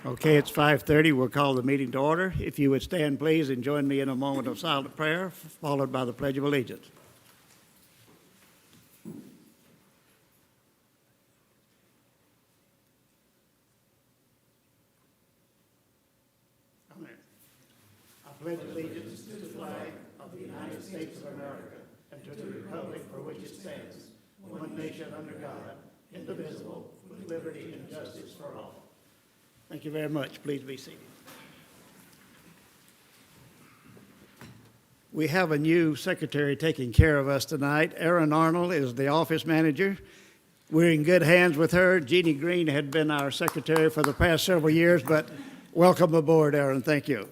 Okay, it's 5:30. We'll call the meeting to order. If you would stand, please, and join me in a moment of silent prayer, followed by the Pledge of Allegiance. Amen. I pledge allegiance to the flag of the United States of America and to the republic for which it stands, one nation under God, indivisible, with liberty and justice for all. Thank you very much. Please be seated. We have a new secretary taking care of us tonight. Erin Arnold is the office manager. We're in good hands with her. Jeannie Green had been our secretary for the past several years, but welcome aboard, Erin. Thank you.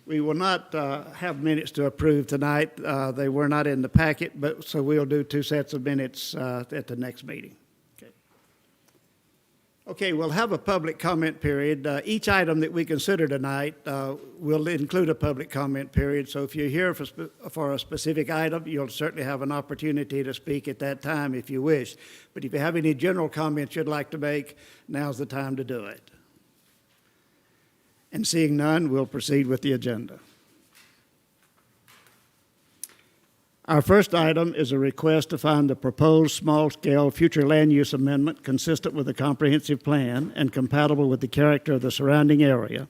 We will not have minutes to approve tonight. They were not in the packet, but so we'll do two sets of minutes at the next meeting. Okay, we'll have a public comment period. Each item that we consider tonight will include a public comment period. So if you're here for a specific item, you'll certainly have an opportunity to speak at that time if you wish. But if you have any general comments you'd like to make, now's the time to do it. And seeing none, we'll proceed with the agenda. Our first item is a request to find the proposed small-scale future land use amendment consistent with the comprehensive plan and compatible with the character of the surrounding area,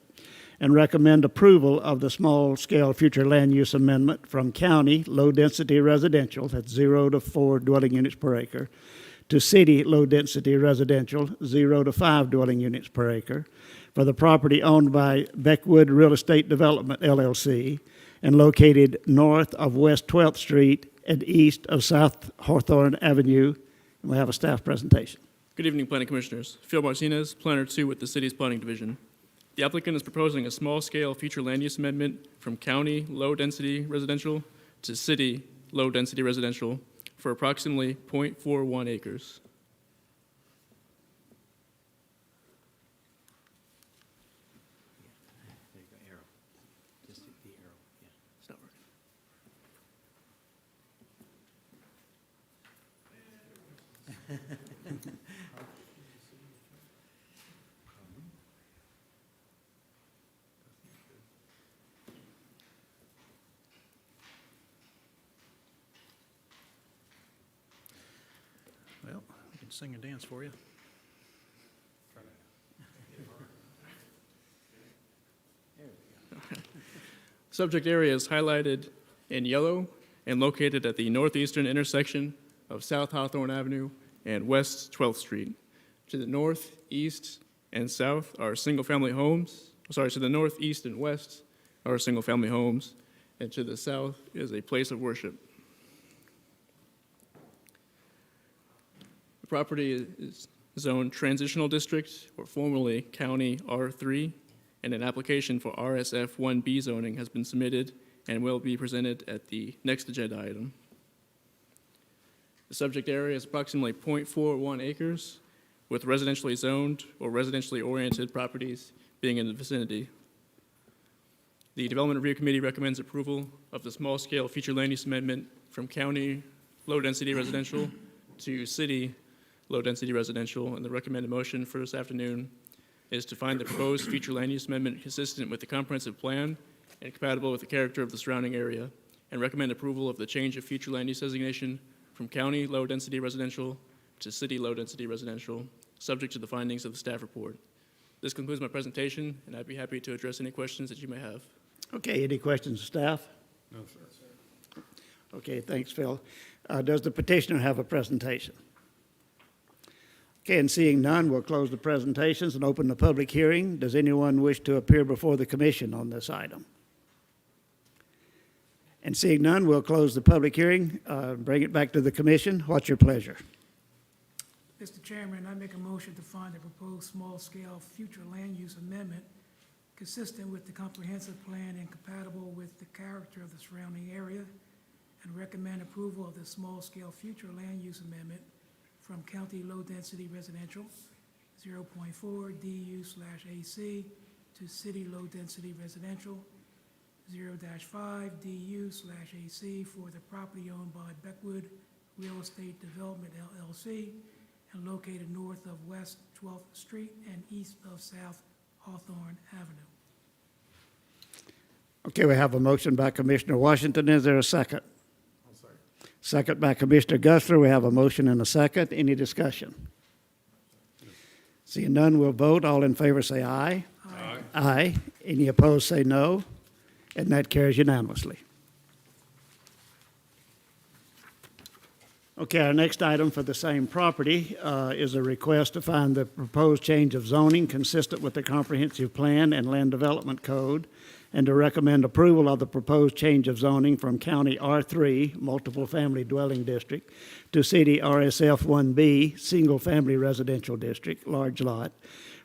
and recommend approval of the small-scale future land use amendment from county low-density residential, that's 0 to 4 dwelling units per acre, to city low-density residential, 0 to 5 dwelling units per acre, for the property owned by Beckwood Real Estate Development, LLC, and located north of West 12th Street and east of South Hawthorne Avenue. And we have a staff presentation. Good evening, Planning Commissioners. Phil Martinez, Planner 2 with the City's Planning Division. The applicant is proposing a small-scale future land use amendment from county low-density residential to city low-density residential for approximately 0.41 acres. Well, we can sing and dance for you. Subject area is highlighted in yellow and located at the northeastern intersection of South Hawthorne Avenue and West 12th Street. To the north, east, and south are single-family homes. To the north, east, and west are single-family homes, and to the south is a place of worship. The property is zoned Transitional District, or formerly County R3, and an application for RSF 1B zoning has been submitted and will be presented at the next agenda item. The subject area is approximately 0.41 acres, with residentially zoned or residentially oriented properties being in the vicinity. The Development Review Committee recommends approval of the small-scale future land use amendment from county low-density residential to city low-density residential, and the recommended motion for this afternoon is to find the proposed future land use amendment consistent with the comprehensive plan and compatible with the character of the surrounding area, and recommend approval of the change of future land use designation from county low-density residential to city low-density residential, subject to the findings of the staff report. This concludes my presentation, and I'd be happy to address any questions that you may have. Okay, any questions, staff? No, sir. Okay, thanks, Phil. Does the petitioner have a presentation? Okay, and seeing none, we'll close the presentations and open the public hearing. Does anyone wish to appear before the commission on this item? And seeing none, we'll close the public hearing, bring it back to the commission. What's your pleasure? Mr. Chairman, I make a motion to find the proposed small-scale future land use amendment consistent with the comprehensive plan and compatible with the character of the surrounding area, and recommend approval of the small-scale future land use amendment from county low-density residential, 0.4 DU/AC, to city low-density residential, 0-5 DU/AC, for the property owned by Beckwood Real Estate Development, LLC, and located north of West 12th Street and east of South Hawthorne Avenue. Okay, we have a motion by Commissioner Washington. Is there a second? Second by Commissioner Gusler. We have a motion and a second. Any discussion? Seeing none, we'll vote. All in favor say aye. Aye. Aye. Any opposed say no. And that carries unanimously. Okay, our next item for the same property is a request to find the proposed change of zoning consistent with the Comprehensive Plan and Land Development Code, and to recommend approval of the proposed change of zoning from County R3, Multiple Family Dwelling District, to City RSF 1B, Single Family Residential District, Large Lot,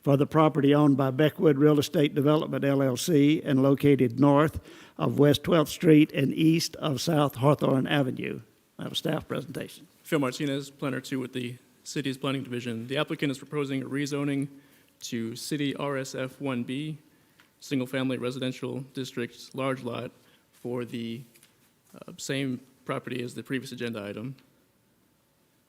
for the property owned by Beckwood Real Estate Development LLC and located north of West 12th Street and east of South Hawthorne Avenue. I have a staff presentation. Phil Martinez, Planner 2 with the City's Planning Division. The applicant is proposing a rezoning to City RSF 1B, Single Family Residential District, Large Lot, for the same property as the previous agenda item.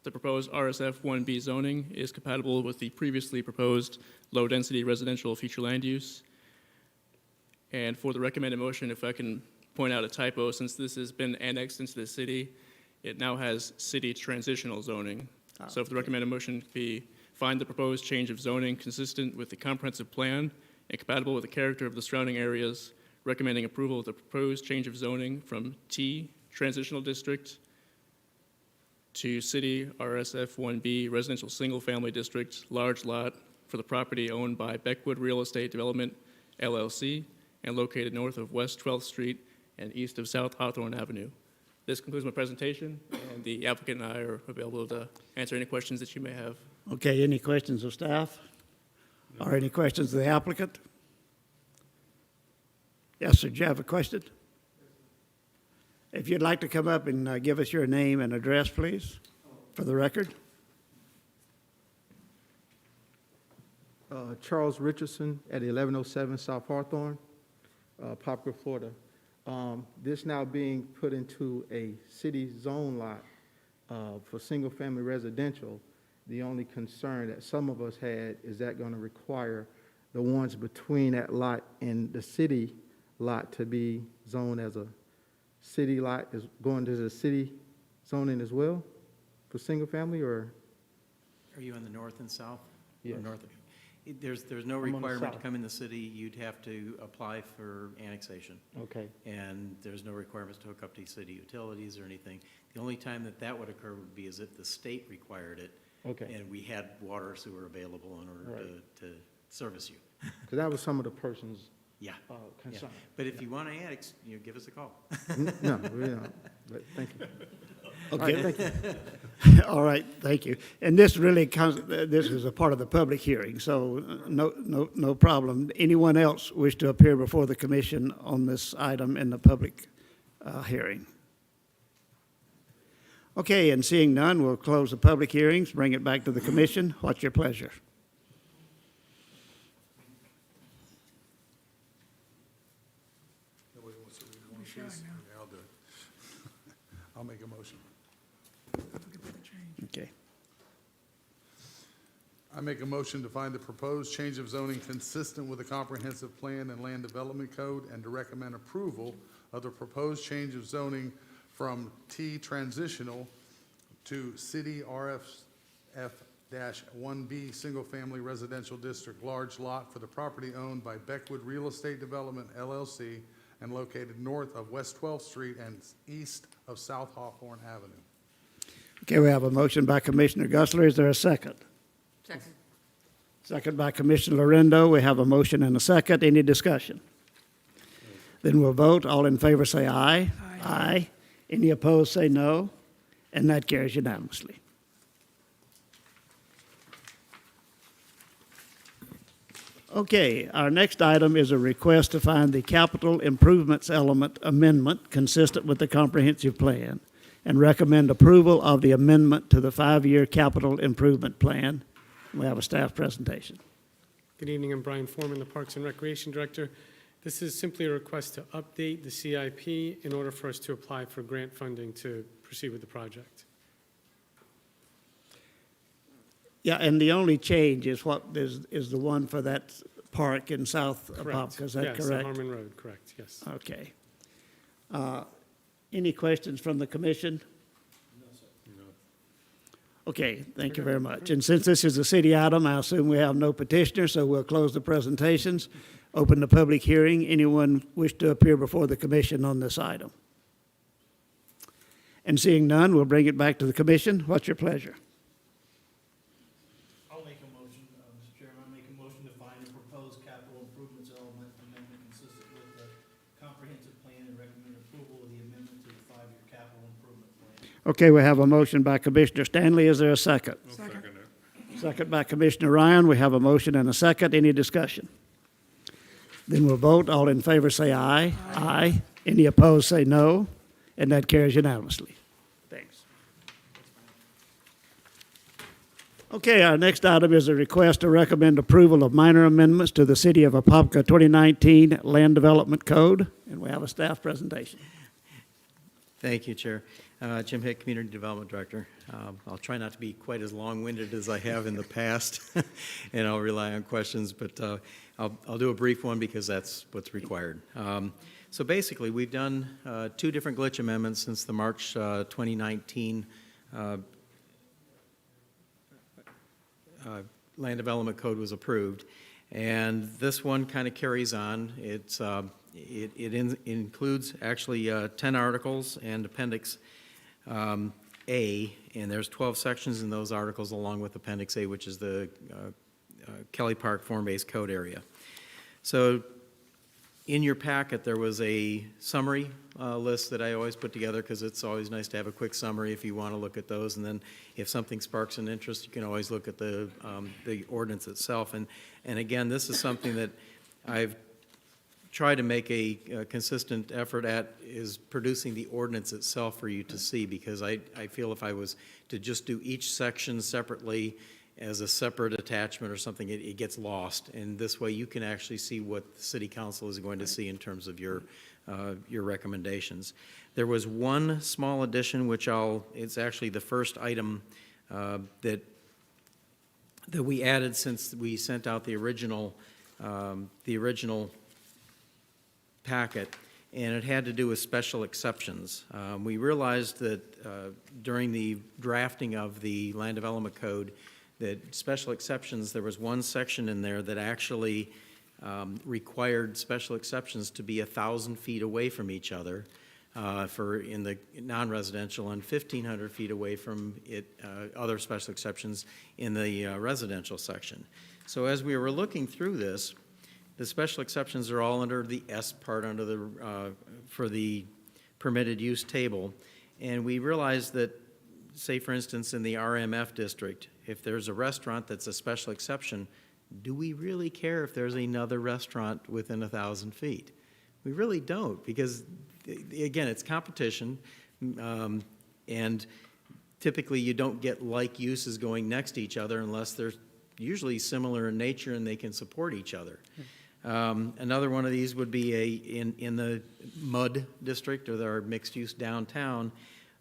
The proposed RSF 1B zoning is compatible with the previously proposed low-density residential future land use. And for the recommended motion, if I can point out a typo, since this has been annexed into the city, it now has city transitional zoning. So if the recommended motion be find the proposed change of zoning consistent with the comprehensive plan and compatible with the character of the surrounding areas, recommending approval of the proposed change of zoning from T, Transitional District, to City RSF 1B, Residential Single Family District, Large Lot, for the property owned by Beckwood Real Estate Development, LLC, and located north of West 12th Street and east of South Hawthorne Avenue. This concludes my presentation, and the applicant and I are available to answer any questions that you may have. Okay, any questions of staff? Or any questions of the applicant? Yes, sir, do you have a question? If you'd like to come up and give us your name and address, please, for the record. Charles Richardson at 1107 South Hawthorne, Apopka, Florida. This now being put into a city zone lot for single-family residential. The only concern that some of us had is that going to require the ones between that lot and the city lot to be zoned as a city lot, is going to the city zoning as well for single-family, or? Are you on the north and south? Yes. Or north? There's no on the requirement to south. come in the city. You'd have to apply for annexation. Okay. And there's no requirements to hook up to city utilities or anything. The only time that would occur would be as if the state required it. Okay. And we had water, sewer available in order Right. to service you. Because that was some of the person's Yeah. Yeah. concern. But if you want to annex, give us a call. No, we don't, but thank you. Okay. All right, thank you. All right, thank you. And this really comes, this is a part of the public hearing, so no problem. Anyone else wish to appear before the commission on this item in the public hearing? Okay, and seeing none, we'll close the public hearings, bring it back to the commission. What's your pleasure? Nobody wants to read one Be shy piece? now. Yeah, I'll do it. I'll make a motion. Look at the change. Okay. I make a motion to find the proposed change of zoning consistent with the Comprehensive Plan and Land Development Code, and to recommend approval of the proposed change of zoning from T transitional to City RFF-1B, Single Family Residential District, Large Lot, for the property owned by Beckwood Real Estate Development, LLC, and located north of West 12th Street and east of South Hawthorne Avenue. Okay, we have a motion by Commissioner Gusler. Is there a second? Second. Second by Commissioner Lorendo. We have a motion and a second. Any discussion? Then we'll vote. All in favor say aye. Aye. Any opposed say no. And that carries unanimously. Okay, our next item is a request to find the capital improvements element amendment consistent with the comprehensive plan and recommend approval of the amendment to the 5-year capital improvement plan. We have a staff presentation. Good evening, I'm Brian Foreman, the Parks and Recreation Director. This is simply a request to update the CIP in order for us to apply for grant funding to proceed with the project. Yeah, and the only change is what is the one for that park in South Correct. Apopka, is that Yes, on correct? Harmon Road, correct, yes. Okay. Any questions from the commission? Okay, thank you very much. And since this is a city item, I assume we have no petitioner, so we'll close the presentations, open the public hearing. Anyone wish to appear before the commission on this item? And seeing none, we'll bring it back to the commission. What's your pleasure? I'll make a motion, Mr. Chairman, I'll make a motion to find a proposed capital improvements element amendment consistent with the comprehensive plan and recommend approval of the amendment to the 5-year capital improvement plan. Okay, we have a motion by Commissioner Stanley. Is there a second? Second. Second by Commissioner Ryan. We have a motion and a second. Any discussion? Then we'll vote. All in favor say aye. Aye. Any opposed say no. And that carries unanimously. Thanks. Okay, our next item is a request to recommend approval of minor amendments to the City of Apopka 2019 Land Development Code. And we have a staff presentation. Thank you, Chair. Jim Hick, Community Development Director. I'll try not to be quite as long-winded as I have in the past, and I'll rely on questions, but I'll do a brief one because that's what's required. So basically, we've done 2 different glitch amendments since the March 2019 Land Development Code was approved, and this one kind of carries on. It includes actually 10 articles and Appendix A, and there's 12 sections in those articles along with Appendix A, which is the Kelly Park form-based code area. So in your packet, there was a summary list that I always put together because it's always nice to have a quick summary if you want to look at those. And then if something sparks an interest, you can always look at the ordinance itself. And again, this is something that I've tried to make a consistent effort at, is producing the ordinance itself for you to see, because I feel if I was to just do each section separately as a separate attachment or something, it gets lost. And this way you can actually see what the City Council is going to see in terms of your recommendations. There was one small addition, which it's actually the first item that we added since we sent out the original packet, and it had to do with special exceptions. We realized that during the drafting of the Land Development Code, that special exceptions, there was one section in there that actually required special exceptions to be 1,000 feet away from each other in the non-residential, and 1,500 feet away from other special exceptions in the residential section. So as we were looking through this, the special exceptions are all under the S part for the permitted use table. And we realized that, say for instance, in the RMF district, if there's a restaurant that's a special exception, do we really care if there's another restaurant within 1,000 feet? We really don't, because again, it's competition, and typically you don't get like uses going next to each other unless they're usually similar in nature and they can support each other. Another one of these would be in the MUD district, or our mixed-use downtown,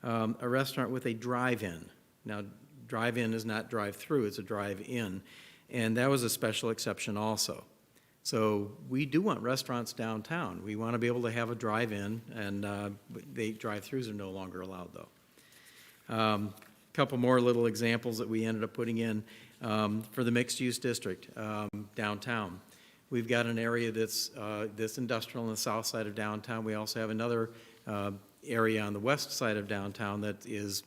a restaurant with a drive-in. Now, drive-in is not drive-through, it's a drive-in, and that was a special exception also. So we do want restaurants downtown. We want to be able to have a drive-in, and drive-throughs are no longer allowed, though. Couple more little examples that we ended up putting in for the mixed-use district downtown. We've got an area that's industrial on the south side of downtown. We also have another area on the west side of downtown that it's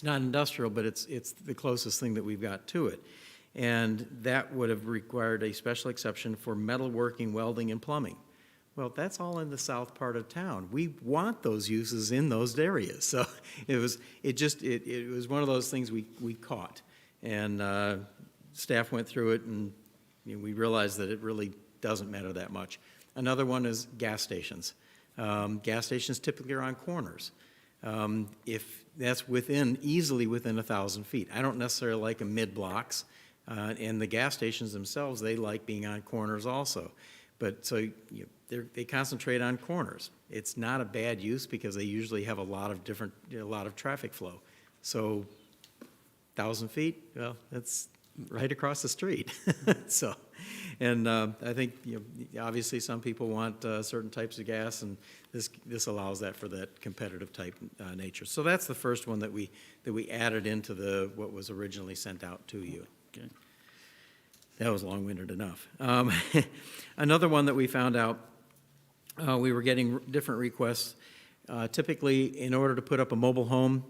not industrial, but it's the closest thing that we've got to it. And that would have required a special exception for metalworking, welding, and plumbing. Well, that's all in the south part of town. We want those uses in those areas. So it was one of those things we caught. And staff went through it, and we realized that it really doesn't matter that much. Another one is gas stations. Gas stations typically are on corners. If that's easily within 1,000 feet. I don't necessarily like them mid-blocks. And the gas stations themselves, they like being on corners also. But so they concentrate on corners. It's not a bad use because they usually have a lot of traffic flow. So 1,000 feet, well, that's right across the street. So, and I think, obviously some people want certain types of gas, and this allows that for that competitive type nature. So that's the first one that we added into what was originally sent out to you. Okay. That was long-winded enough. Another one that we found out, we were getting different requests. Typically, in order to put up a mobile home,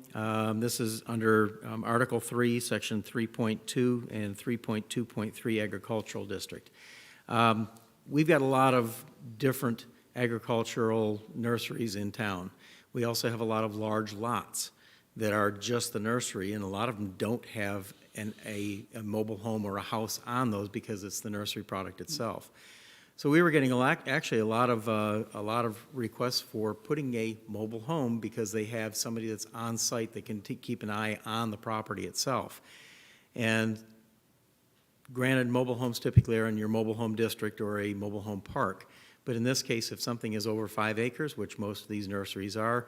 this is under Article 3, Section 3.2 and 3.2.3 Agricultural District. We've got a lot of different agricultural nurseries in town. We also have a lot of large lots that are just the nursery, and a lot of them don't have a mobile home or a house on those because it's the nursery product itself. So we were getting actually a lot of requests for putting a mobile home because they have somebody that's on site that can keep an eye on the property itself. And granted, mobile homes typically are in your mobile home district or a mobile home park. But in this case, if something is over 5 acres, which most of these nurseries are,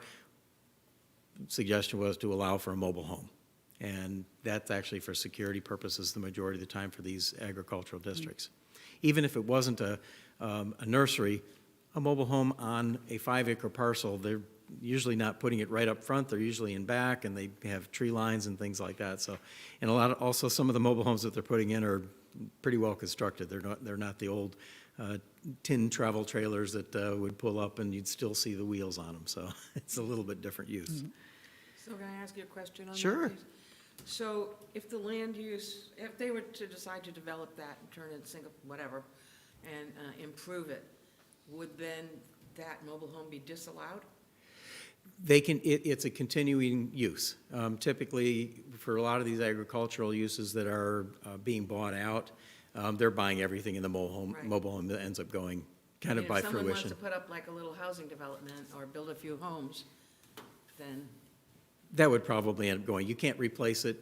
suggestion was to allow for a mobile home. And that's actually for security purposes the majority of the time for these agricultural districts. Even if it wasn't a nursery, a mobile home on a 5-acre parcel, they're usually not putting it right up front. They're usually in back, and they have tree lines and things like that. So, and also some of the mobile homes that they're putting in are pretty well constructed. They're not the old tin travel trailers that would pull up and you'd still see the wheels on them. So it's a little bit different use. So can I ask you a question on that? Sure. Please? So if the land use, if they were to decide to develop that and turn it single, whatever, and improve it, would then that mobile home be disallowed? They can, it's a continuing use. Typically, for a lot of these agricultural uses that are being bought out, they're buying everything in the Right. mobile home that ends up going kind of And by if someone wants fruition. to put up like a little housing development or build a few homes, then, That would probably end up going. You can't replace it,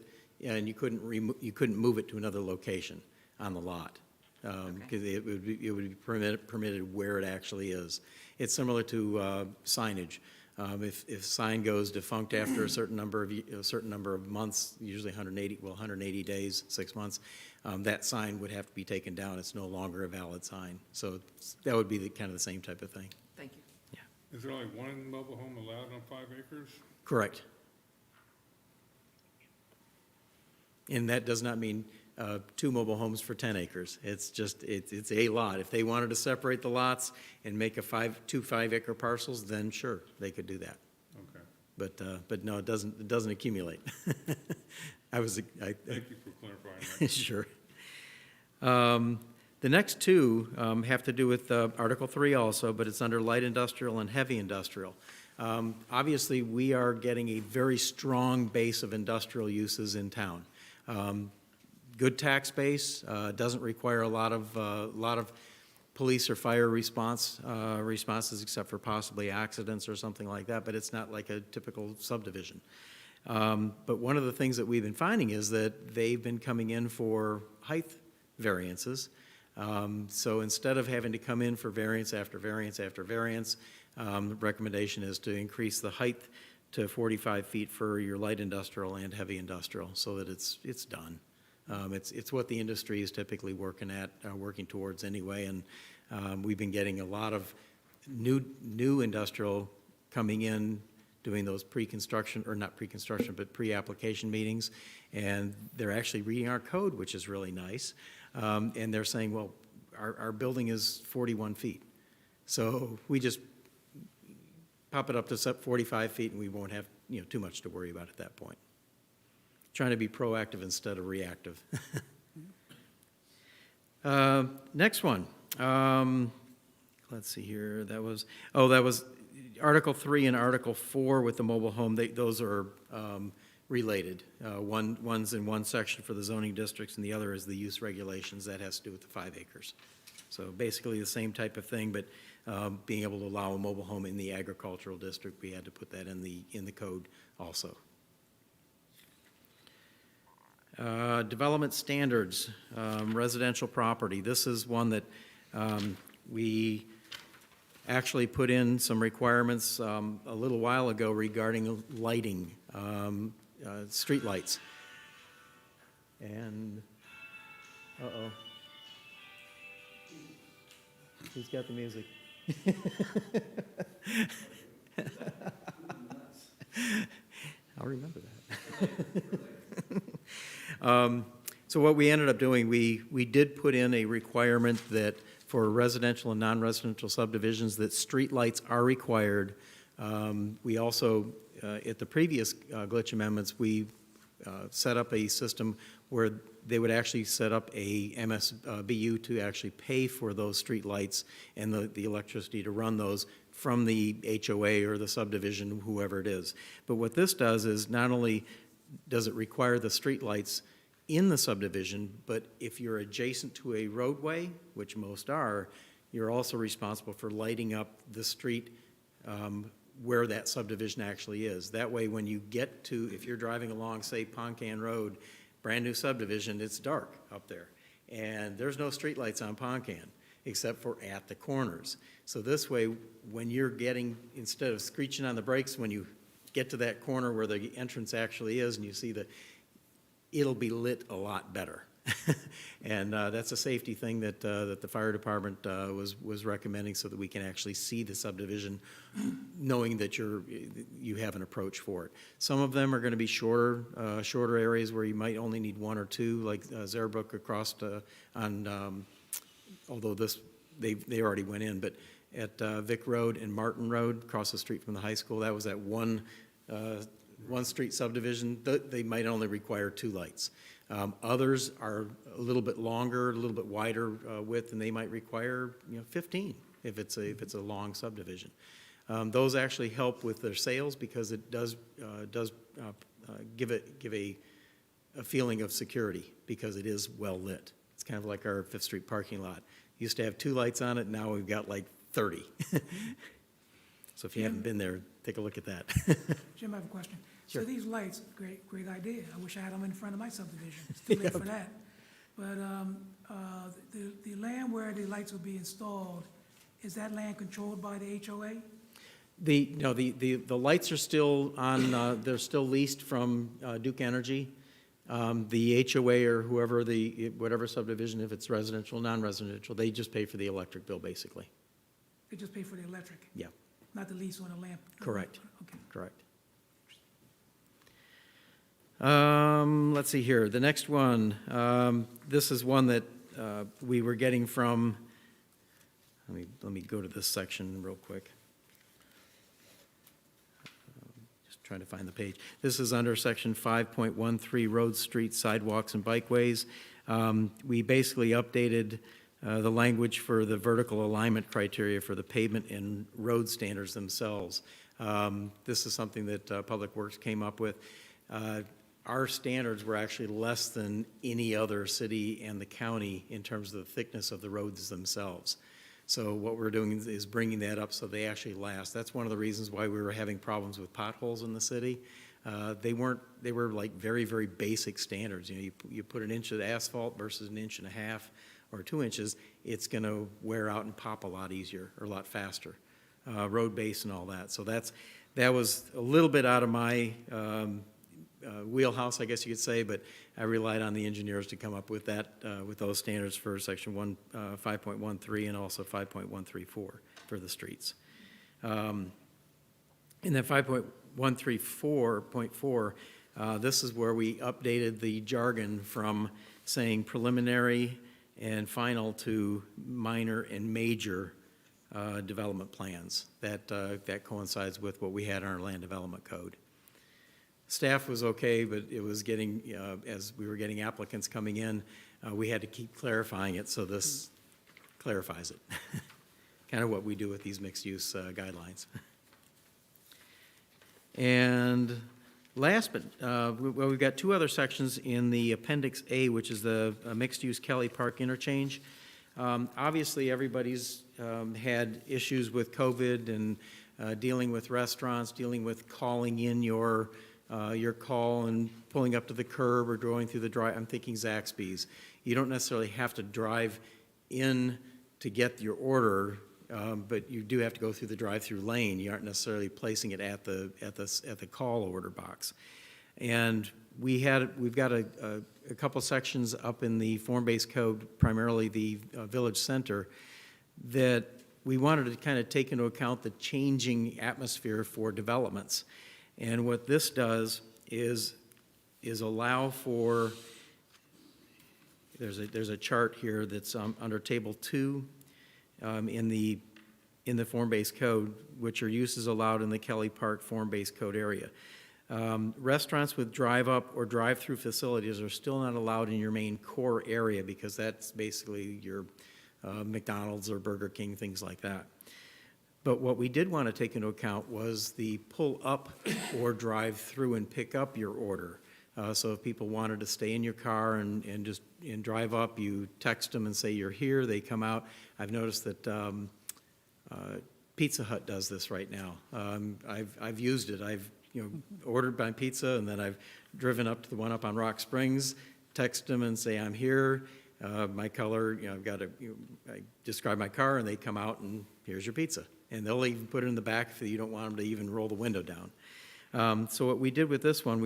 and you couldn't move it to another location on the lot. Because it would be permitted where it actually is. It's similar to signage. If sign goes defunct after a certain number of months, usually 180 days, 6 months, that sign would have to be taken down. It's no longer a valid sign. So that would be kind of the same type of thing. thank you. Is there only one mobile home allowed on 5 acres? Correct. And that does not mean 2 mobile homes for 10 acres. It's just, it's a lot. If they wanted to separate the lots and make two 5-acre parcels, then sure, they could do that. Okay. But no, it doesn't accumulate. Thank you for clarifying that. Sure. The next two have to do with Article 3 also, but it's under light industrial and heavy industrial. Obviously, we are getting a very strong base of industrial uses in town. Good tax base, doesn't require a lot of police or fire responses, except for possibly accidents or something like that, but it's not like a typical subdivision. But one of the things that we've been finding is that they've been coming in for height variances. So instead of having to come in for variance after variance after variance, the recommendation is to increase the height to 45 feet for your light industrial and heavy industrial, so that it's done. It's what the industry is typically working towards anyway, and we've been getting a lot of new industrial coming in, doing those pre-construction, or not pre-construction, but pre-application meetings, and they're actually reading our code, which is really nice, and they're saying, well, our building is 41 feet, so we just pop it up to 45 feet, and we won't have too much to worry about at that point. Trying to be proactive instead of reactive. Next one. Let's see here. That was Article 3 and Article 4 with the mobile home. Those are related. One's in one section for the zoning districts, and the other is the use regulations. That has to do with the 5 acres. So basically the same type of thing, but being able to allow a mobile home in the agricultural district, we had to put that in the code also. Development standards, residential property. This is one that we actually put in some requirements a little while ago regarding lighting, street lights. And, uh-oh. Who's got the music? I'll remember that. So what we ended up doing, we did put in a requirement that for residential and non-residential subdivisions, that streetlights are required. We also, at the previous glitch amendments, we set up a system where they would actually set up a MSBU to actually pay for those streetlights and the electricity to run those from the HOA or the subdivision, whoever it is. But what this does is not only does it require the streetlights in the subdivision, but if you're adjacent to a roadway, which most are, you're also responsible for lighting up the street where that subdivision actually is. That way, when you get to, if you're driving along, say, Poncan Road, brand new subdivision, it's dark up there. And there's no streetlights on Poncan except for at the corners. So this way, when you're getting, instead of screeching on the brakes when you get to that corner where the entrance actually is and you see it'll be lit a lot better. And that's a safety thing that the fire department was recommending so that we can actually see the subdivision knowing that you have an approach for it. Some of them are going to be shorter areas where you might only need one or two, like Zarebrook across although they already went in, but at Vic Road and Martin Road, across the street from the high school, that was that one street subdivision. They might only require 2 lights. Others are a little bit longer, a little bit wider width, and they might require 15 if it's a long subdivision. Those actually help with their sales because it does give a feeling of security because it is well lit. It's kind of like our 5th Street parking lot. Used to have 2 lights on it, now we've got like 30. So if you haven't been there, take a look at that. Jim, I have a question. Sure. So these lights, great idea. I wish I had them in front of my subdivision. It's too late for that. But the land where the lights will be installed, is that land controlled by the HOA? The lights are still on, they're still leased from Duke Energy. The HOA or whatever subdivision, if it's residential, non-residential, they just pay for the electric bill, basically. They just pay for the electric, Yeah, not the lease on the lamp? correct, Okay. correct. Let's see here, the next one, this is one that we were getting from, let me go to this section real quick. Just trying to find the page. This is under section 5.13, roads, streets, sidewalks, and bikeways. We basically updated the language for the vertical alignment criteria for the pavement and road standards themselves. This is something that Public Works came up with. Our standards were actually less than any other city and the county in terms of the thickness of the roads themselves. So what we're doing is bringing that up so they actually last. That's one of the reasons why we were having problems with potholes in the city. They were like very, very basic standards. You put an inch of asphalt versus an inch and a half or 2 inches, it's going to wear out and pop a lot easier or a lot faster. Road base and all that. So that was a little bit out of my wheelhouse, I guess you could say, but I relied on the engineers to come up with that, with those standards for section 5.13 and also 5.134 for the streets. In that 5.134.4, this is where we updated the jargon from saying preliminary and final to minor and major development plans. That coincides with what we had in our land development code. Staff was okay, but it was getting, as we were getting applicants coming in, we had to keep clarifying it, so this clarifies it. Kind of what we do with these mixed-use guidelines. And last, but, well, we've got 2 other sections in the Appendix A, which is the mixed-use Kelly Park interchange. Obviously, everybody's had issues with COVID and dealing with restaurants, dealing with calling in your call and pulling up to the curb or going through the drive. I'm thinking Zaxby's. You don't necessarily have to drive in to get your order, but you do have to go through the drive-through lane. You aren't necessarily placing it at the call order box. And we've got a couple sections up in the form-based code, primarily the village center, that we wanted to kind of take into account the changing atmosphere for developments. And what this does is allow for, there's a chart here that's under Table 2 in the form-based code, which are uses allowed in the Kelly Park form-based code area. Restaurants with drive-up or drive-through facilities are still not allowed in your main core area because that's basically your McDonald's or Burger King, things like that. But what we did want to take into account was the pull-up or drive-through and pick up your order. So if people wanted to stay in your car and just drive up, you text them and say you're here, they come out. I've noticed that Pizza Hut does this right now. I've used it. I've ordered my pizza, and then I've driven up to the one up on Rock Springs, text them and say I'm here, my color, I've got I describe my car, and they come out and here's your pizza. And they'll even put it in the back if you don't want them to even roll the window down. So what we did with this one,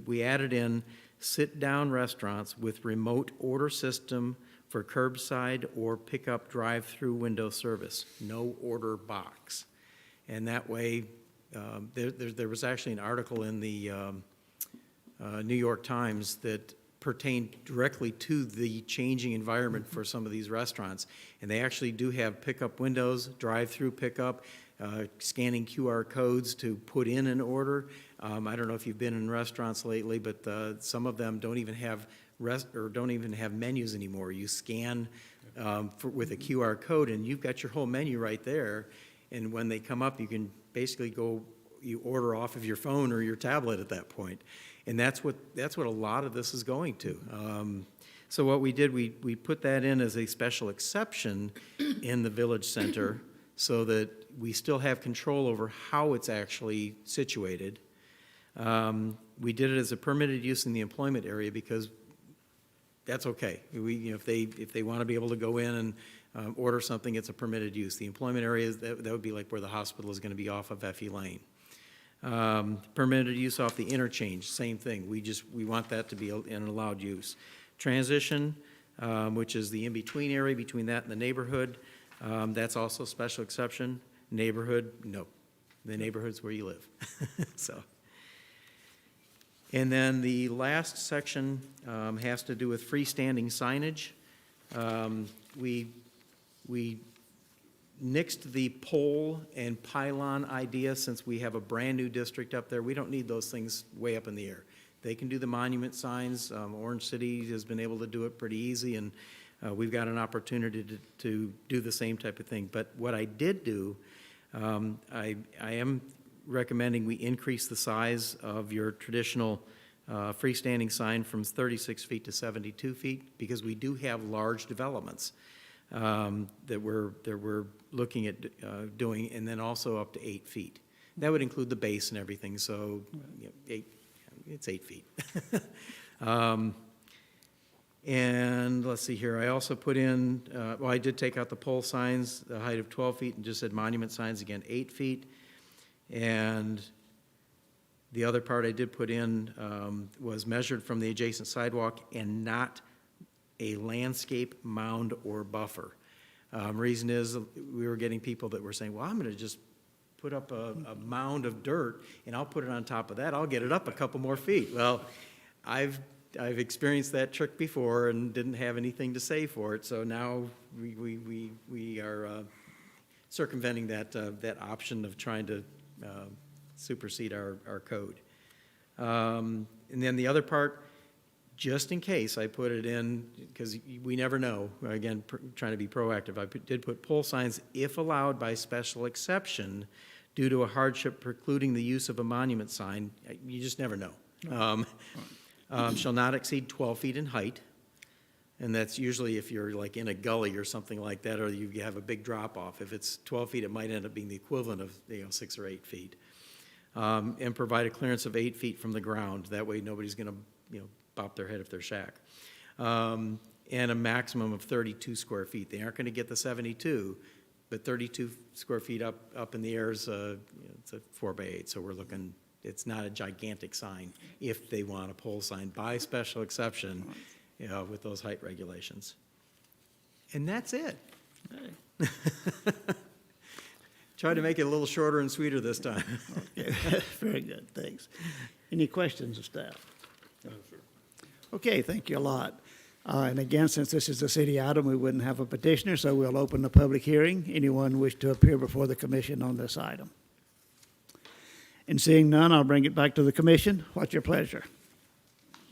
we added in sit-down restaurants with remote order system for curbside or pickup drive-through window service, no order box. And that way, there was actually an article in the New York Times that pertained directly to the changing environment for some of these restaurants. And they actually do have pickup windows, drive-through pickup, scanning QR codes to put in an order. I don't know if you've been in restaurants lately, but some of them don't even have menus anymore. You scan with a QR code, and you've got your whole menu right there. And when they come up, you can basically you order off of your phone or your tablet at that point. And that's what a lot of this is going to. So what we did, we put that in as a special exception in the village center so that we still have control over how it's actually situated. We did it as a permitted use in the employment area because that's okay. If they want to be able to go in and order something, it's a permitted use. The employment area, that would be like where the hospital is going to be off of Effie Lane. Permitted use off the interchange, same thing. We want that to be an allowed use. Transition, which is the in-between area between that and the neighborhood, that's also special exception. Neighborhood, no. The neighborhood's where you live. So. And then the last section has to do with freestanding signage. We nixed the pole and pylon idea since we have a brand-new district up there. We don't need those things way up in the air. They can do the monument signs. Orange City has been able to do it pretty easy, and we've got an opportunity to do the same type of thing. But what I did do, I am recommending we increase the size of your traditional freestanding sign from 36 feet to 72 feet because we do have large developments that we're looking at doing, and then also up to 8 feet. That would include the base and everything, so it's 8 feet. And let's see here, I also put in, I did take out the pole signs, the height of 12 feet, and just said monument signs, again, 8 feet. And the other part I did put in was measured from the adjacent sidewalk and not a landscape mound or buffer. Reason is we were getting people that were saying, well, I'm going to just put up a mound of dirt and I'll put it on top of that. I'll get it up a couple more feet. Well, I've experienced that trick before and didn't have anything to say for it. So now we are circumventing that option of trying to supersede our code. And then the other part, just in case I put it in, because we never know, again, trying to be proactive, I did put pole signs, if allowed by special exception, due to a hardship precluding the use of a monument sign. You just never know. Shall not exceed 12 feet in height, and that's usually if you're like in a gully or something like that, or you have a big drop-off. If it's 12 feet, it might end up being the equivalent of 6 or 8 feet. And provide a clearance of 8 feet from the ground. That way nobody's going to bop their head if they're shack. And a maximum of 32 square feet. They aren't going to get the 72, but 32 square feet up in the air is it's a 4 by 8, so we're looking It's not a gigantic sign if they want a pole sign by special exception, you know, with those height regulations. And that's it. Tried to make it a little shorter and sweeter this time. Okay, very good, thanks. Any questions of staff? No, sir. Okay, thank you a lot. And again, since this is a city item, we wouldn't have a petitioner, so we'll open the public hearing. Anyone wish to appear before the commission on this item? And seeing none, I'll bring it back to the commission. What's your pleasure?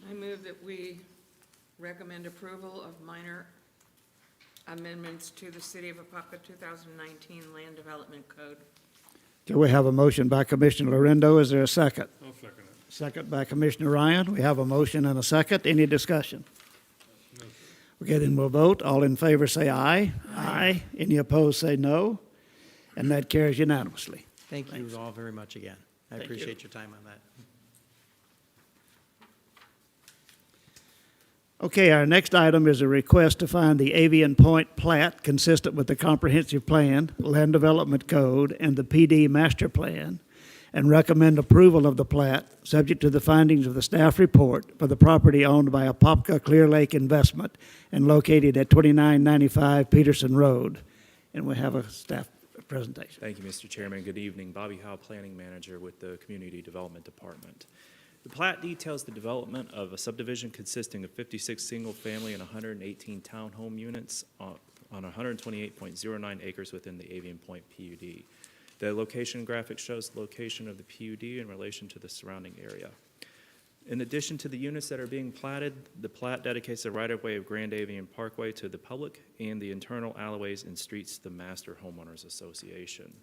I move that we recommend approval of minor amendments to the City of Apopka 2019 Land Development Code. Do we have a motion by Commissioner Lorindo? Is there a second? I'll second it. Second by Commissioner Ryan. We have a motion and a second. Any discussion? No, sir. Okay, then we'll vote. All in favor say aye. Aye. Any opposed say no. And that carries unanimously. Thank you Thanks. all very much again. I Thank you. appreciate your time on that. Okay, our next item is a request to find the Avian Point plat consistent with the Comprehensive Plan, Land Development Code, and the PD Master Plan, and recommend approval of the plat, subject to the findings of the staff report for the property owned by Apopka Clear Lake Investment and located at 2995 Peterson Road. And we have a staff presentation. Thank you, Mr. Chairman. Good evening. Bobby Howe, Planning Manager with the Community Development Department. The plat details the development of a subdivision consisting of 56 single-family and 118 townhome units on 128.09 acres within the Avian Point PUD. The location graphic shows the location of the PUD in relation to the surrounding area. In addition to the units that are being platted, the plat dedicates the right-of-way of Grand Avian Parkway to the public and the internal alleyways and streets to the Master Homeowners Association.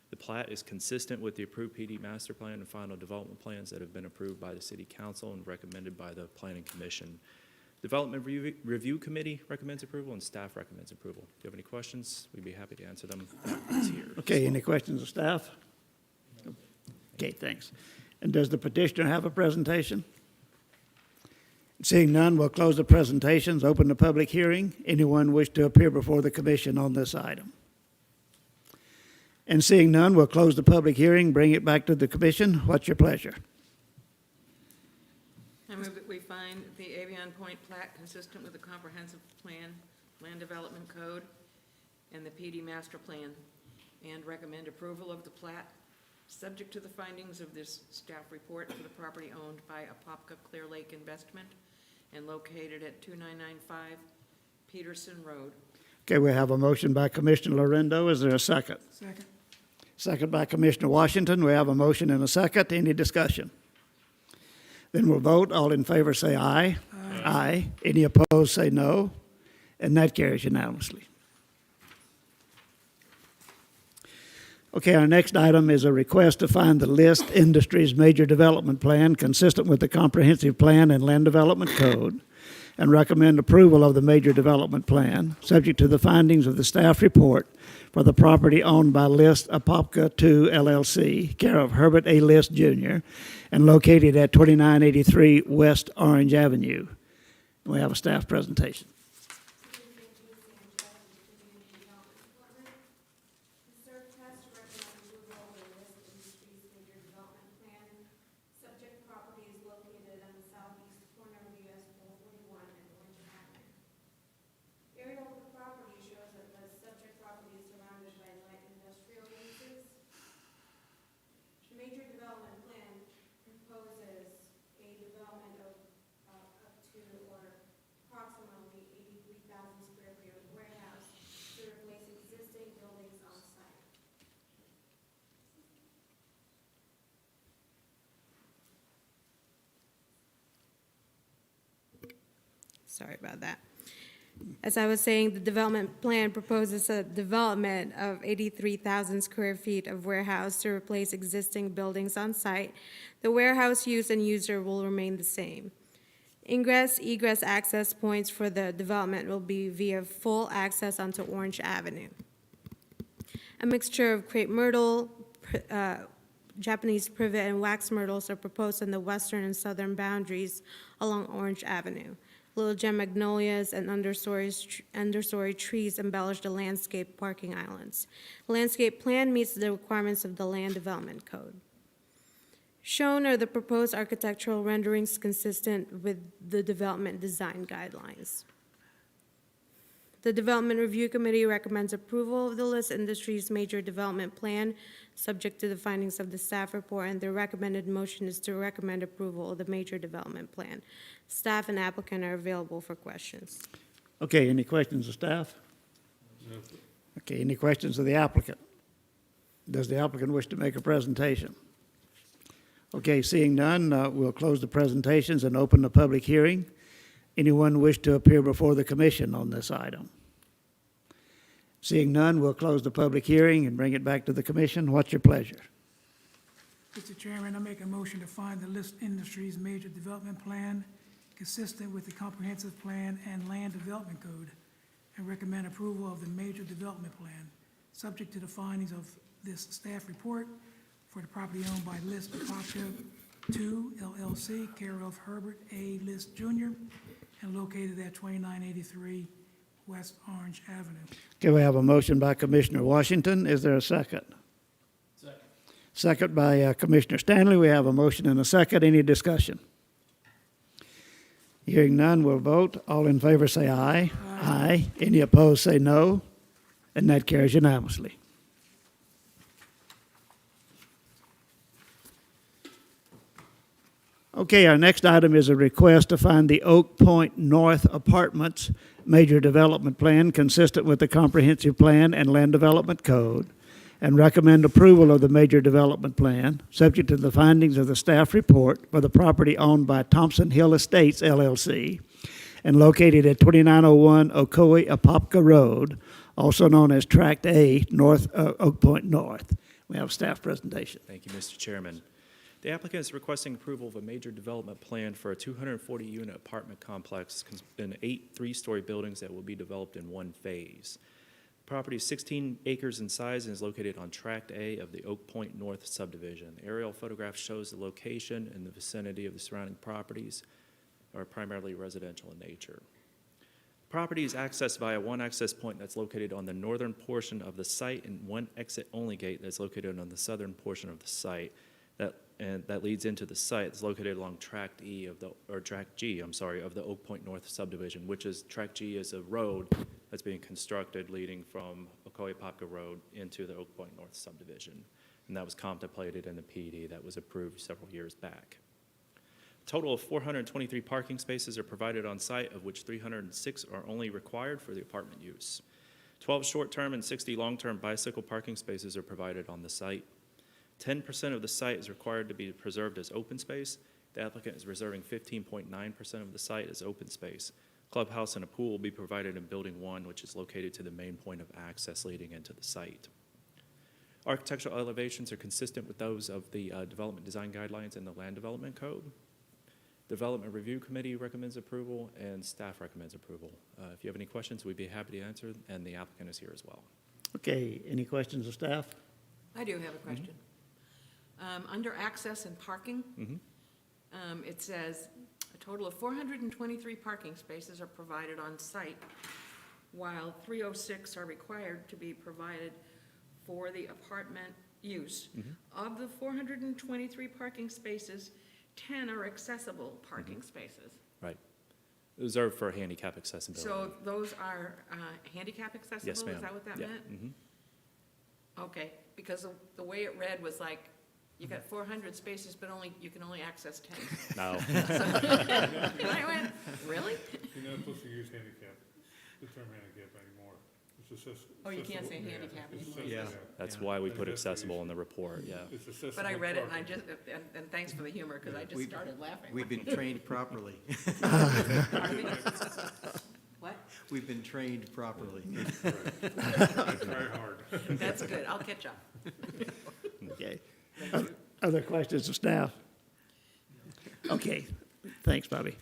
The plat is consistent with the approved PD Master Plan and final development plans that have been approved by the City Council and recommended by the Planning Commission. Development Review Committee recommends approval and staff recommends approval. If you have any questions, we'd be happy to answer them. It's here. Okay, any questions of staff? Okay, thanks. And does the petitioner have a presentation? Seeing none, we'll close the presentations, open the public hearing. Anyone wish to appear before the commission on this item? And seeing none, we'll close the public hearing, bring it back to the commission. What's your pleasure? I move that we find the Avian Point plat consistent with the Comprehensive Plan, Land Development Code, and the PD Master Plan, and recommend approval of the plat, subject to the findings of this staff report for the property owned by Apopka Clear Lake Investment and located at 2995 Peterson Road. Okay, we have a motion by Commissioner Lorindo. Is there a second? Second. Second by Commissioner Washington. We have a motion and a second. Any discussion? Then we'll vote. All in favor say aye. Aye. Aye. Any opposed say no. And that carries unanimously. Okay, our next item is a request to find the List Industries Major Development Plan consistent with the Comprehensive Plan and Land Development Code, and recommend approval of the Major Development Plan, subject to the findings of the staff report for the property owned by List Apopka II LLC, care of Herbert A. List Jr., and located at 2983 West Orange Avenue. We have a staff presentation. Sorry about that. As I was saying, the development plan proposes a development of 83,000 square feet of warehouse to replace existing buildings on site. The warehouse use and user will remain the same. Ingress, egress access points for the development will be via full access onto Orange Avenue. A mixture of crepe myrtle, Japanese privet, and wax myrtles are proposed on the western and southern boundaries along Orange Avenue. Little gem magnolias and understory trees embellish the landscape parking islands. The landscape plan meets the requirements of the Land Development Code. Shown are the proposed architectural renderings consistent with the development design guidelines. The Development Review Committee recommends approval of the List Industries Major Development Plan, subject to the findings of the staff report, and the recommended motion is to recommend approval of the Major Development Plan. Staff and applicant are available for questions. Okay, any questions of staff? Okay, any questions of the applicant? Does the applicant wish to make a presentation? Okay, seeing none, we'll close the presentations and open the public hearing. Anyone wish to appear before the commission on this item? Seeing none, we'll close the public hearing and bring it back to the commission. What's your pleasure? Mr. Chairman, I make a motion to find the List Industries Major Development Plan consistent with the Comprehensive Plan and Land Development Code, and recommend approval of the Major Development Plan, subject to the findings of this staff report for the property owned by List Apopka 2 LLC, care of Herbert A. List Jr., and located at 2983 West Orange Avenue. Okay, we have a motion by Commissioner Washington. Is there a second? Second. Second by Commissioner Stanley. We have a motion and a second. Any discussion? Hearing none, we'll vote. All in favor say aye. Aye. Any opposed say no. And that carries unanimously. Okay, our next item is a request to find the Oak Point North Apartments Major Development Plan consistent with the Comprehensive Plan and Land Development Code, and recommend approval of the Major Development Plan, subject to the findings of the staff report for the property owned by Thompson Hill Estates, LLC, and located at 2901 Ocoee Apopka Road, also known as Tract A, North Oak Point North. We have a staff presentation. Thank you, Mr. Chairman. The applicant is requesting approval of a major development plan for a 240-unit apartment complex in 8 three-story buildings that will be developed in one phase. The property is 16 acres in size and is located on Tract A of the Oak Point North subdivision. The aerial photograph shows the location and the vicinity of the surrounding properties are primarily residential in nature. The property is accessed via one access point that's located on the northern portion of the site and one exit-only gate that's located on the southern portion of the site. That leads into the site. It's located along Tract G of the Oak Point North subdivision, which is Tract G is a road that's being constructed leading from Ocoee Apopka Road into the Oak Point North subdivision. And that was contemplated in the PD that was approved several years back. A total of 423 parking spaces are provided on site, of which 306 are only required for the apartment use. 12 short-term and 60 long-term bicycle parking spaces are provided on the site. 10% of the site is required to be preserved as open space. The applicant is reserving 15.9% of the site as open space. Clubhouse and a pool will be provided in Building 1, which is located to the main point of access leading into the site. Architectural elevations are consistent with those of the Development Design Guidelines and the Land Development Code. Development Review Committee recommends approval, and staff recommends approval. If you have any questions, we'd be happy to answer, and the applicant is here as well. Okay, any questions of staff? I do have a question. Under access and parking, it says a total of 423 parking spaces are provided on site, while 306 are required to be provided for the apartment use. Of the 423 parking spaces, 10 are accessible parking spaces. Right. Reserved for handicap accessibility. So those are handicap accessible? Yes, ma'am. Is that what that Yeah. meant? Okay, because the way it read was like, you got 400 spaces, but you can only access 10. No. And I went, really? You're not supposed to use handicap, the term handicap anymore. It's accessible. Oh, you can't say handicap anymore. Yeah. That's why we put accessible in the report, yeah. It's accessible. But I read it and I parking. just, and thanks for the humor, because I just started laughing. We've been trained properly. Pardon me? What? We've been trained properly. Try hard. That's good, I'll catch up. Okay. Other questions of staff? Okay, thanks, Bobby.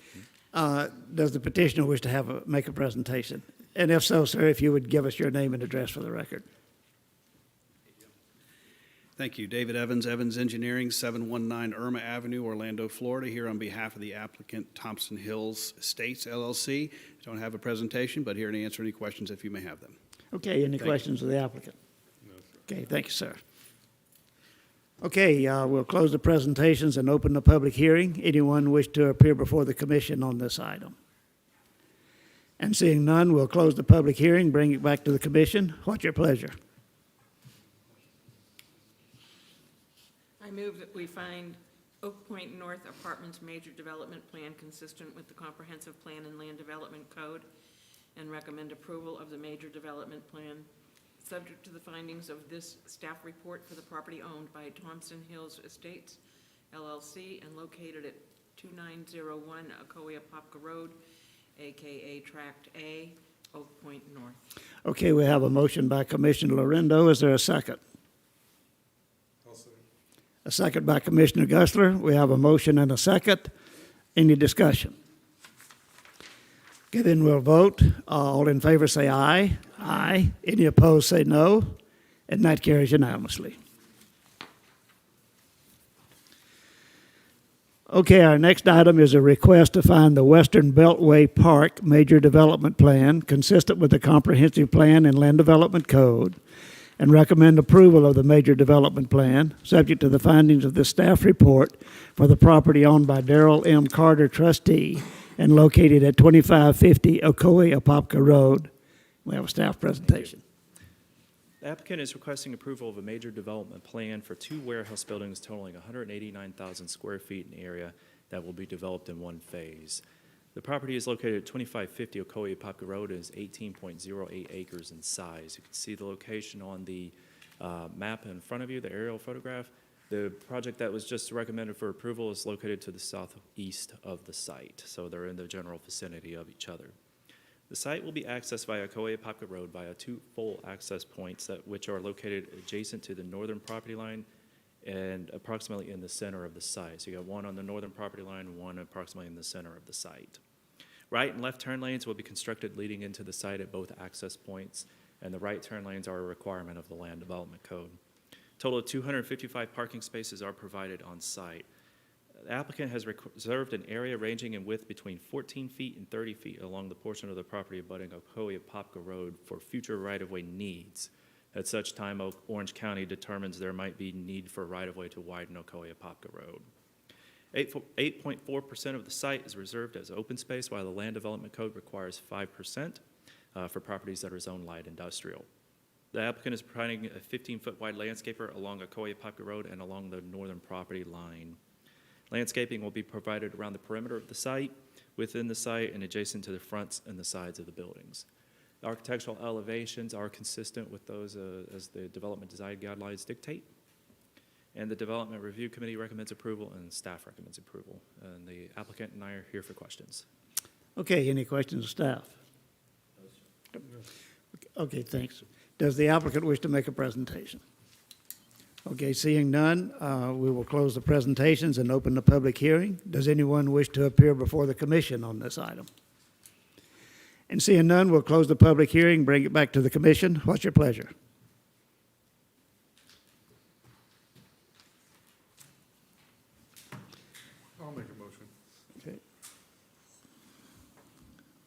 Does the petitioner wish to make a presentation? And if so, sir, if you would give us your name and address for the record. Thank you. David Evans, Evans Engineering, 719 Irma Avenue, Orlando, Florida, here on behalf of the applicant Thompson Hills Estates, LLC. Don't have a presentation, but here to answer any questions if you may have them. Okay, any Thank you. questions of the applicant? No, sir. Okay, thank you, sir. Okay, we'll close the presentations and open the public hearing. Anyone wish to appear before the commission on this item? And seeing none, we'll close the public hearing, bring it back to the commission. What's your pleasure? I move that we find Oak Point North Apartments Major Development Plan consistent with the Comprehensive Plan and Land Development Code, and recommend approval of the Major Development Plan, subject to the findings of this staff report for the property owned by Thompson Hills Estates, LLC, and located at 2901 Apopka Road, AKA Tract A, Oak Point North. Okay, we have a motion by Commissioner Lorindo. Is there a second? A second by Commissioner Gusler. We have a motion and a second. Any discussion? Okay, then we'll vote. All in favor say aye. Aye. Any opposed say no. And that carries unanimously. Okay, our next item is a request to find the Western Beltway Park Major Development Plan consistent with the Comprehensive Plan and Land Development Code, and recommend approval of the Major Development Plan, subject to the findings of the staff report for the property owned by Darrell M. Carter, trustee, and located at 2550 Ocoee Apopka Road. We have a staff presentation. The applicant is requesting approval of a major development plan for 2 warehouse buildings totaling 189,000 square feet in area that will be developed in one phase. The property is located at 2550 Ocoee Apopka Road and is 18.08 acres in size. You can see the location on the map in front of you, the aerial photograph. The project that was just recommended for approval is located to the southeast of the site, so they're in the general vicinity of each other. The site will be accessed via Ocoee Apopka Road via 2 full access points which are located adjacent to the northern property line and approximately in the center of the site. So you got one on the northern property line and one approximately in the center of the site. Right and left turn lanes will be constructed leading into the site at both access points, and the right turn lanes are a requirement of the Land Development Code. Total of 255 parking spaces are provided on site. The applicant has reserved an area ranging in width between 14 feet and 30 feet along the portion of the property abutting Ocoee Apopka Road for future right-of-way needs. At such time, Orange County determines there might be need for right-of-way to widen Ocoee Apopka Road. 8.4% of the site is reserved as open space, while the Land Development Code requires 5% for properties that are zone light industrial. The applicant is providing a 15-foot wide landscaper along Ocoee Apopka Road and along the northern property line. Landscaping will be provided around the perimeter of the site, within the site, and adjacent to the fronts and the sides of the buildings. The architectural elevations are consistent with those as the development design guidelines dictate. And the Development Review Committee recommends approval and staff recommends approval. And the applicant and I are here for questions. Okay, any questions of staff? Okay, thanks. Does the applicant wish to make a presentation? Okay, seeing none, we will close the presentations and open the public hearing. Does anyone wish to appear before the commission on this item? And seeing none, we'll close the public hearing, bring it back to the commission. What's your pleasure? I'll make a motion. Okay.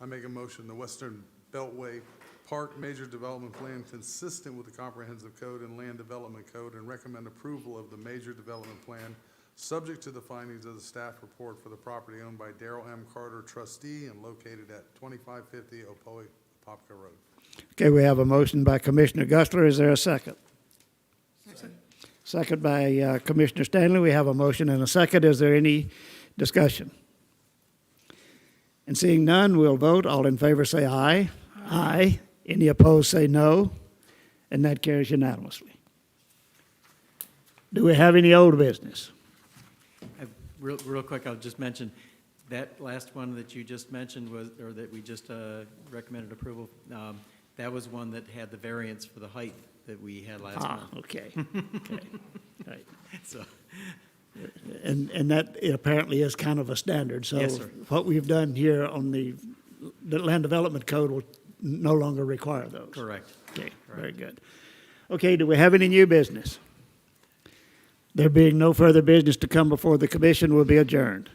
I make a motion, the Western Beltway Park Major Development Plan consistent with the Comprehensive Code and Land Development Code, and recommend approval of the Major Development Plan subject to the findings of the staff report for the property owned by Darrell M. Carter, trustee, and located at 2550 Ocoee Apopka Road. Okay, we have a motion by Commissioner Gusler. Is there a second? Second by Commissioner Stanley. We have a motion and a second. Is there any discussion? And seeing none, we'll vote. All in favor say aye. Aye. Any opposed say no. And that carries unanimously. Do we have any old business? Real quick, I'll just mention, that last one that you just mentioned was, or that we just recommended approval, that was one that had the variance for the height that we had last month. Okay. Okay. Right. So, And that apparently is kind of a standard. So Yes, sir. what we've done here on the Land Development Code will no longer require those. correct. Okay, very good. Okay, do we have any new business? There being no further business to come before the commission, will be adjourned.